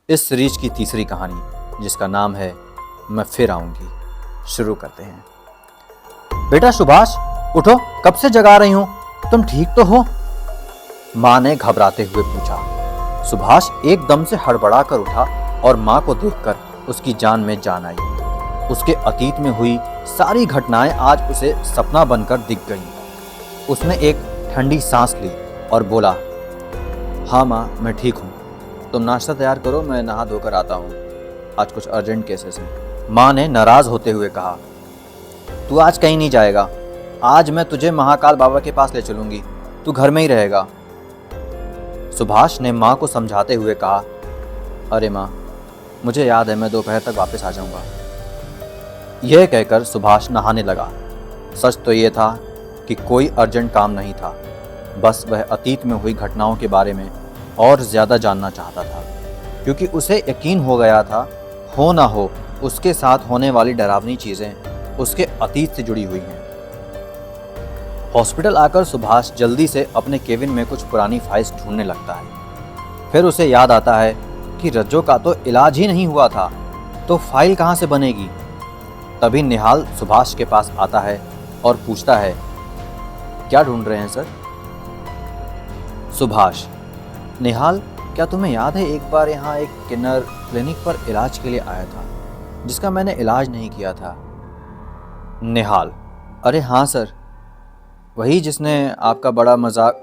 इस सीरीज की तीसरी कहानी जिसका नाम है मैं फिर आऊंगी शुरू करते हैं। बेटा सुभाष, उठो, कब से जगा रही हूं, तुम ठीक तो हो? मां ने घबराते हुए पूछा। सुभाष एकदम से हड़बड़ा कर उठा और मां को देखकर उसकी जान में जान आई। उसके अतीत में हुई सारी घटनाएं आज उसे सपना बनकर दिख गईं। उसने एक ठंडी सांस ली और बोला, हाँ मां, मैं ठीक हूं, तुम नाश्ता तैयार करो, मैं नहा धोकर आता हूं, आज कुछ अर्जेंट केसेस हैं। मां ने नाराज होते हुए कहा, तू आज कहीं नहीं जाएगा, आज मैं तुझे महाकाल बाबा के पास ले चलूंगी, तू घर में ही रहेगा। सुभाष ने मां को समझाते हुए कहा, अरे मां, मुझे याद है, मैं दोपहर तक वापस आ जाऊंगा। यह कहकर सुभाष नहाने लगा। सच तो यह था कि कोई अर्जेंट काम नहीं था, बस वह अतीत में हुई घटनाओं के बारे में और ज़्यादा जानना चाहता था, क्योंकि उसे यकीन हो गया था, हो ना हो उसके साथ होने वाली डरावनी चीज़ें उसके अतीत से जुड़ी हुई हैं। हॉस्पिटल आकर सुभाष जल्दी से अपने केबिन में कुछ पुरानी फाइल्स ढूंढने लगता है। फिर उसे याद आता है कि रज्जो का तो इलाज ही नहीं हुआ था, तो फाइल कहाँ से बनेगी। तभी निहाल सुभाष के पास आता है और पूछता है, क्या ढूंढ रहे हैं सर? सुभाष, निहाल, क्या तुम्हें याद है एक बार यहाँ एक किन्नर क्लिनिक पर इलाज के लिए आया था, जिसका मैंने इलाज नहीं किया था? निहाल, अरे हाँ सर, वही जिसने आपका बड़ा मजाक,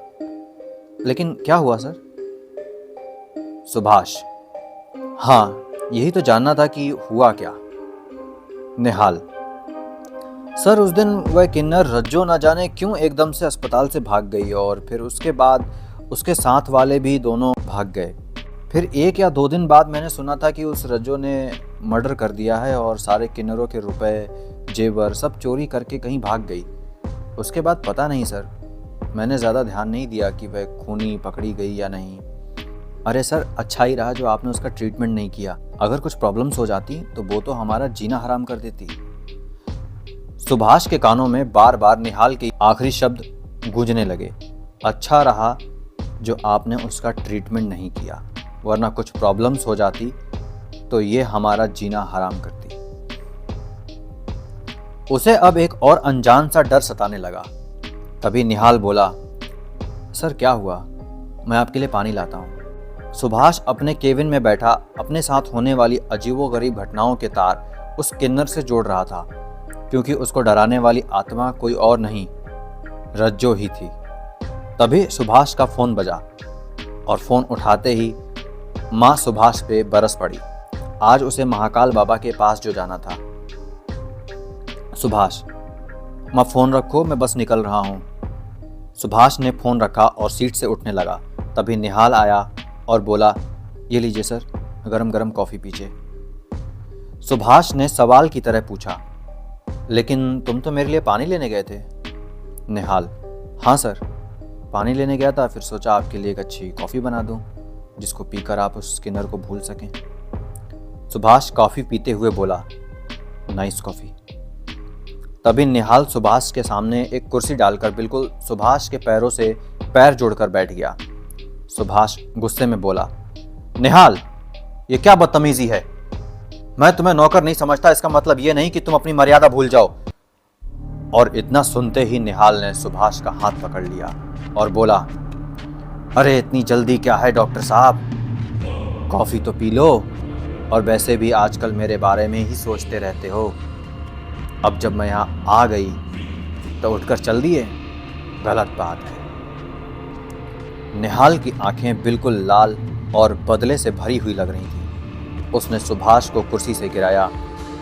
लेकिन क्या हुआ सर? सुभाष, हाँ, यही तो जानना था कि हुआ क्या। निहाल, सर उस दिन वह किन्नर रज्जो न जाने क्यों एकदम से अस्पताल से भाग गई और फिर उसके बाद उसके साथ वाले भी दोनों भाग गए। फिर 1 या 2 दिन बाद मैंने सुना था कि उस रज्जो ने मर्डर कर दिया है और सारे किन्नरों के रुपए, जेवर सब चोरी करके कहीं भाग गई। उसके बाद पता नहीं सर, मैंने ज़्यादा ध्यान नहीं दिया कि वह खूनी पकड़ी गई या नहीं। अरे सर, अच्छा ही रहा जो आपने उसका ट्रीटमेंट नहीं किया, अगर कुछ प्रॉब्लम्स हो जाती तो वो तो हमारा जीना हराम कर देती। सुभाष के कानों में बार बार निहाल के आखिरी शब्द गूंजने लगे, अच्छा रहा जो आपने उसका ट्रीटमेंट नहीं किया, वरना कुछ प्रॉब्लम्स हो जाती तो ये हमारा जीना हराम करती। उसे अब एक और अनजान सा डर सताने लगा। तभी निहाल बोला, सर क्या हुआ, मैं आपके लिए पानी लाता हूँ। सुभाष अपने केबिन में बैठा अपने साथ होने वाली अजीबोगरीब घटनाओं के तार उस किन्नर से जोड़ रहा था, क्योंकि उसको डराने वाली आत्मा कोई और नहीं, रज्जो ही थी। तभी सुभाष का फोन बजा और फोन उठाते ही माँ सुभाष पे बरस पड़ी। आज उसे महाकाल बाबा के पास जो जाना था। सुभाष, माँ फोन रखो, मैं बस निकल रहा हूँ। सुभाष ने फोन रखा और सीट से उठने लगा। तभी निहाल आया और बोला, ये लीजिए सर, गरम गरम कॉफ़ी पीजिए। सुभाष ने सवाल की तरह पूछा, लेकिन तुम तो मेरे लिए पानी लेने गए थे। निहाल, हाँ सर, पानी लेने गया था, फिर सोचा आपके लिए एक अच्छी कॉफ़ी बना दूं, जिसको पीकर आप उस किन्नर को भूल सकें। सुभाष कॉफ़ी पीते हुए बोला, नाइस कॉफ़ी। तभी निहाल सुभाष के सामने एक कुर्सी डालकर बिल्कुल सुभाष के पैरों से पैर जोड़कर बैठ गया। सुभाष गुस्से में बोला, निहाल, ये क्या बदतमीजी है? मैं तुम्हें नौकर नहीं समझता, इसका मतलब ये नहीं कि तुम अपनी मर्यादा भूल जाओ। और इतना सुनते ही निहाल ने सुभाष का हाथ पकड़ लिया और बोला, अरे इतनी जल्दी क्या है डॉक्टर साहब, कॉफ़ी तो पी लो, और वैसे भी आजकल मेरे बारे में ही सोचते रहते हो। अब जब मैं यहाँ आ गई तो उठकर चल दिए, गलत बात है। निहाल की आंखें बिल्कुल लाल और बदले से भरी हुई लग रही थी। उसने सुभाष को कुर्सी से गिराया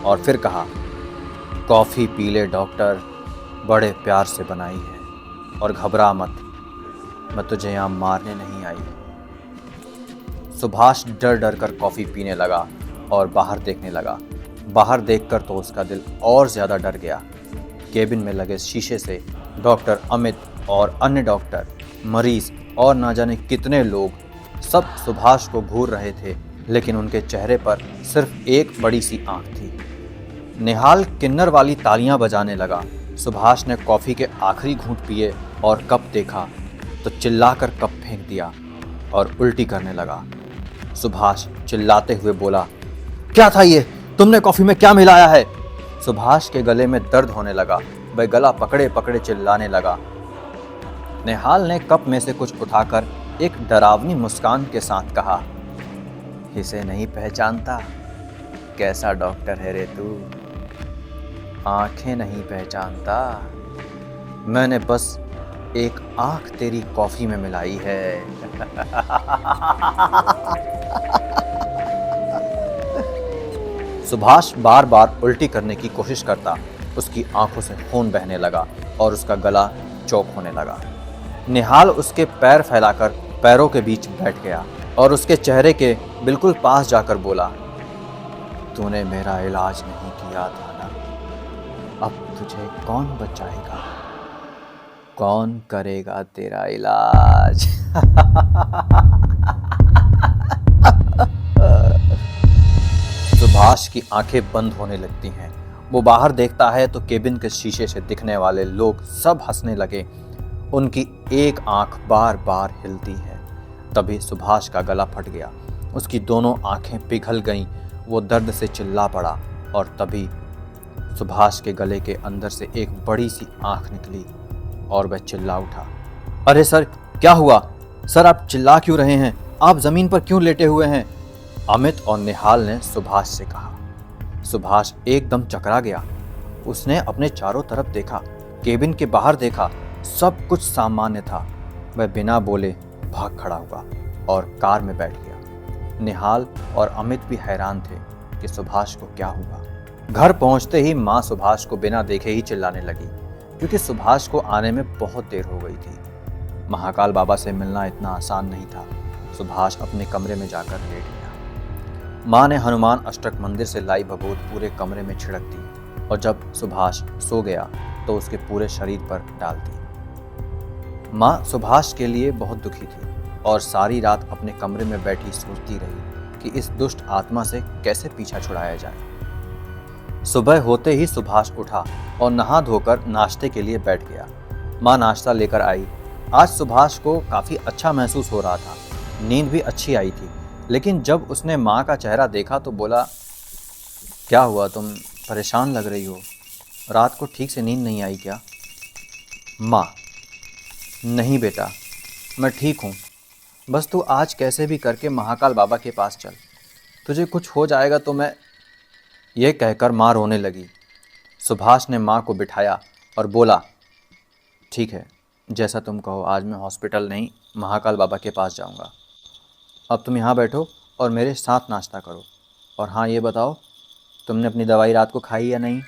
और फिर कहा, कॉफ़ी पी ले डॉक्टर, बड़े प्यार से बनाई है, और घबरा मत, मैं तुझे यहाँ मारने नहीं आई। सुभाष डर डर कर कॉफ़ी पीने लगा और बाहर देखने लगा। बाहर देखकर तो उसका दिल और ज़्यादा डर गया। केबिन में लगे शीशे से डॉक्टर अमित और अन्य डॉक्टर, मरीज और ना जाने कितने लोग सब सुभाष को घूर रहे थे, लेकिन उनके चेहरे पर सिर्फ एक बड़ी सी आंख थी। निहाल किन्नर वाली तालियां बजाने लगा। सुभाष ने कॉफ़ी के आखिरी घूंट पिए और कप देखा तो चिल्लाकर कप फेंक दिया और उल्टी करने लगा। सुभाष चिल्लाते हुए बोला, क्या था ये? तुमने कॉफी में क्या मिलाया है? सुभाष के गले में दर्द होने लगा। वह गला पकड़े पकड़े चिल्लाने लगा। निहाल ने कप में से कुछ उठाकर एक डरावनी मुस्कान के साथ कहा, इसे नहीं पहचानता? कैसा डॉक्टर है रे तू? आंखें नहीं पहचानता? मैंने बस एक आंख तेरी कॉफी में मिलाई है। सुभाष बार बार उल्टी करने की कोशिश करता। उसकी आंखों से खून बहने लगा और उसका गला चौक होने लगा। निहाल उसके पैर फैलाकर पैरों के बीच बैठ गया और उसके चेहरे के बिल्कुल पास जाकर बोला, तूने मेरा इलाज नहीं किया था ना? अब तुझे कौन बचाएगा? कौन करेगा तेरा इलाज? सुभाष की आंखें बंद होने लगती हैं। वो बाहर देखता है तो केबिन के शीशे से दिखने वाले लोग सब हंसने लगे। उनकी एक आंख बार बार हिलती है। तभी सुभाष का गला फट गया। उसकी दोनों आंखें पिघल गईं। वो दर्द से चिल्ला पड़ा और तभी सुभाष के गले के अंदर से एक बड़ी सी आंख निकली और वह चिल्ला उठा, अरे सर, क्या हुआ? सर, आप चिल्ला क्यों रहे हैं? आप जमीन पर क्यों लेटे हुए हैं? अमित और निहाल ने सुभाष से कहा। सुभाष एकदम चकरा गया। उसने अपने चारों तरफ देखा, केबिन के बाहर देखा, सब कुछ सामान्य था। वह बिना बोले भाग खड़ा हुआ और कार में बैठ गया। निहाल और अमित भी हैरान थे कि सुभाष को क्या हुआ। घर पहुंचते ही माँ सुभाष को बिना देखे ही चिल्लाने लगी, क्योंकि सुभाष को आने में बहुत देर हो गई थी। महाकाल बाबा से मिलना इतना आसान नहीं था। सुभाष अपने कमरे में जाकर लेट गया। माँ ने हनुमान अष्टक मंदिर से लाई भभूत पूरे कमरे में छिड़क दी और जब सुभाष सो गया तो उसके पूरे शरीर पर डाल दी। माँ सुभाष के लिए बहुत दुखी थी और सारी रात अपने कमरे में बैठी सोचती रही कि इस दुष्ट आत्मा से कैसे पीछा छुड़ाया जाए। सुबह होते ही सुभाष उठा और नहा धोकर नाश्ते के लिए बैठ गया। माँ नाश्ता लेकर आई। आज सुभाष को काफ़ी अच्छा महसूस हो रहा था। नींद भी अच्छी आई थी, लेकिन जब उसने माँ का चेहरा देखा तो बोला, क्या हुआ? तुम परेशान लग रही हो। रात को ठीक से नींद नहीं आई क्या? माँ, नहीं बेटा, मैं ठीक हूँ। बस तू आज कैसे भी करके महाकाल बाबा के पास चल। तुझे कुछ हो जाएगा तो मैं... यह कहकर माँ रोने लगी। सुभाष ने माँ को बिठाया और बोला, ठीक है, जैसा तुम कहो, आज मैं हॉस्पिटल नहीं महाकाल बाबा के पास जाऊंगा। अब तुम यहाँ बैठो और मेरे साथ नाश्ता करो। और हाँ, ये बताओ, तुमने अपनी दवाई रात को खाई या नहीं?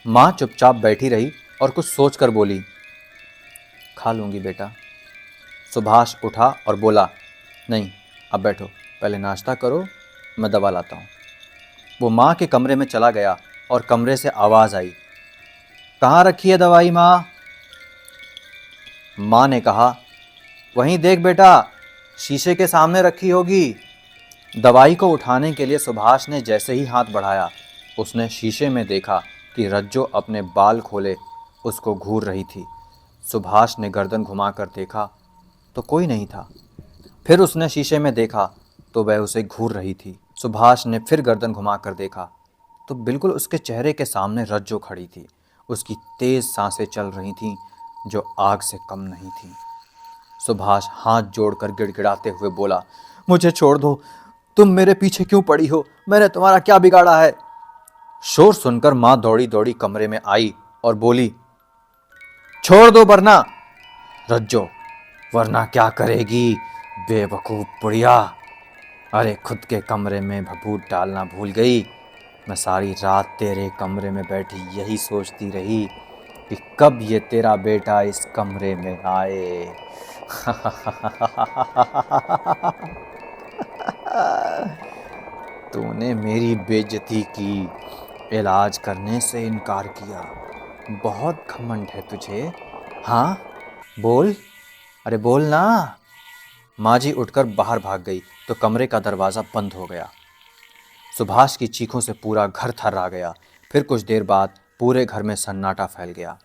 माँ चुपचाप बैठी रही और कुछ सोचकर बोली, खा लूँगी बेटा। सुभाष उठा और बोला, नहीं, अब बैठो, पहले नाश्ता करो, मैं दवा लाता हूँ। वो माँ के कमरे में चला गया और कमरे से आवाज़ आई, कहाँ रखी है दवाई माँ? माँ ने कहा, वहीं देख बेटा, शीशे के सामने रखी होगी। दवाई को उठाने के लिए सुभाष ने जैसे ही हाथ बढ़ाया, उसने शीशे में देखा कि रज्जो अपने बाल खोले उसको घूर रही थी। सुभाष ने गर्दन घुमाकर देखा तो कोई नहीं था। फिर उसने शीशे में देखा तो वह उसे घूर रही थी। सुभाष ने फिर गर्दन घुमाकर देखा तो बिल्कुल उसके चेहरे के सामने रज्जो खड़ी थी। उसकी तेज सांसें चल रही थीं जो आग से कम नहीं थीं। सुभाष हाथ जोड़कर गिड़गिड़ाते हुए बोला, मुझे छोड़ दो, तुम मेरे पीछे क्यों पड़ी हो? मैंने तुम्हारा क्या बिगाड़ा है? शोर सुनकर माँ दौड़ी दौड़ी कमरे में आई और बोली, छोड़ दो वरना... रज्जो, वरना क्या करेगी बेवकूफ बुढ़िया? अरे खुद के कमरे में भभूत डालना भूल गई। मैं सारी रात तेरे कमरे में बैठी यही सोचती रही कि कब ये तेरा बेटा इस कमरे में आए। तूने मेरी बेइज्जती की, इलाज करने से इनकार किया। बहुत घमंड है तुझे। हाँ, बोल, अरे बोल ना। माँ जी उठकर बाहर भाग गई तो कमरे का दरवाज़ा बंद हो गया। सुभाष की चीखों से पूरा घर थर्रा गया। फिर कुछ देर बाद पूरे घर में सन्नाटा फैल गया।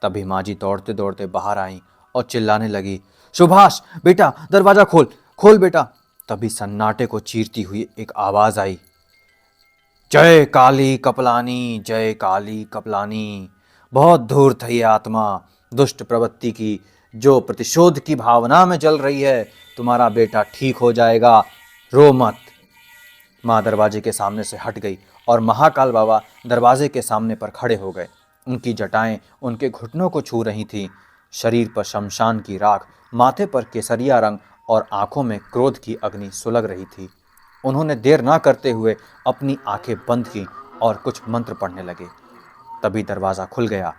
तभी माँ जी दौड़ते दौड़ते बाहर आईं और चिल्लाने लगी, सुभाष बेटा, दरवाज़ा खोल, खोल बेटा, तभी सन्नाटे को चीरती हुई एक आवाज आई, जय काली कपलानी, जय काली कपलानी। बहुत धूर्त है ये आत्मा दुष्ट प्रवृत्ति की, जो प्रतिशोध की भावना में जल रही है। तुम्हारा बेटा ठीक हो जाएगा, रो मत। माँ दरवाजे के सामने से हट गई और महाकाल बाबा दरवाजे के सामने पर खड़े हो गए। उनकी जटाएं उनके घुटनों को छू रही थीं। शरीर पर शमशान की राख, माथे पर केसरिया रंग और आंखों में क्रोध की अग्नि सुलग रही थी। उन्होंने देर ना करते हुए अपनी आंखें बंद की और कुछ मंत्र पढ़ने लगे। तभी दरवाज़ा खुल गया।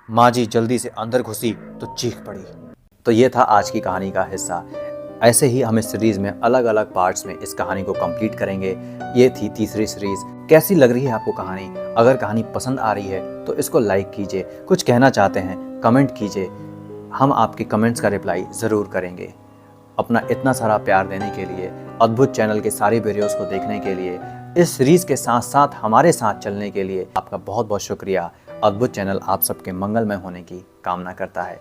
माँ जी जल्दी से अंदर घुसी तो चीख पड़ी। तो ये था आज की कहानी का हिस्सा। ऐसे ही हम इस सीरीज़ में अलग अलग पार्ट्स में इस कहानी को कंप्लीट करेंगे। ये थी तीसरी सीरीज़। कैसी लग रही है आपको कहानी? अगर कहानी पसंद आ रही है तो इसको लाइक कीजिए। कुछ कहना चाहते हैं कमेंट कीजिए, हम आपके कमेंट्स का रिप्लाई ज़रूर करेंगे। अपना इतना सारा प्यार देने के लिए, अद्भुत चैनल के सारी वीडियोस को देखने के लिए, इस सीरीज़ के साथ साथ हमारे साथ चलने के लिए आपका बहुत बहुत शुक्रिया। अद्भुत चैनल आप सबके मंगलमय होने की कामना करता है।